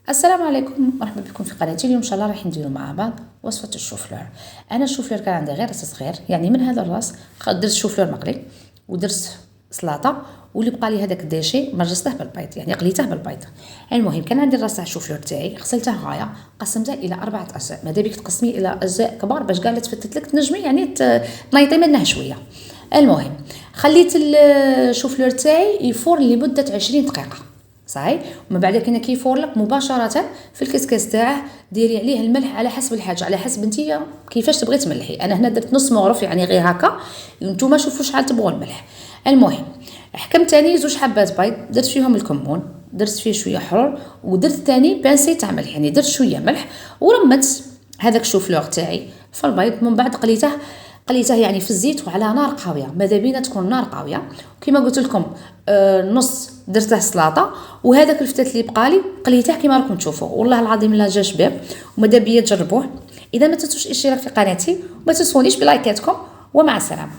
السلام عليكم، مرحبا بكم في قناتي. اليوم ان شاء الله راح نديروا مع بعض وصفه الشوفلور. انا الشوفلور كان عندي غير راس صغير، يعني من هذا الراس درت شوفلور مقلي ودرت سلطه، واللي بقى لي هذاك الديشي مرجسته بالبيض، يعني قليته بالبيض. المهم كان عندي الراس تاع الشوفلور تاعي، غسلته غايه، قسمته الى 4 اجزاء. ماذا بيك تقسميه الى اجزاء كبار باش كاع لا تفتت لك، تنجمي يعني تنيطي منه شويه. المهم خليت الشوفلور تاعي يفور لمده 20 دقيقه صحيح. ومن بعد كي كيفور لك مباشره في الكسكاس تاعه ديري عليه الملح على حسب الحاجه، على حسب نتيا كيفاش تبغي تملحي. انا هنا درت نص مغرف يعني غير هكا، نتوما شوفوا شحال تبغوا الملح. المهم حكمت ثاني 2 حبات بيض، درت فيهم الكمون، درت فيه شويه حرور، ودرت ثاني بانسي تاع ملح، يعني درت شويه ملح ورمت هذاك الشوفلور تاعي في البيض. من بعد قليته يعني في الزيت وعلى نار قويه، ماذا بينا تكون نار قويه. وكما قلت لكم نص درته سلطه، وهذاك الفتات اللي بقالي قليته كما راكم تشوفوا. والله العظيم لا جا شباب، وماذا بيا تجربوه. اذا ما تنسوش الاشتراك في قناتي وما تنسونيش بلايكاتكم، ومع السلامه.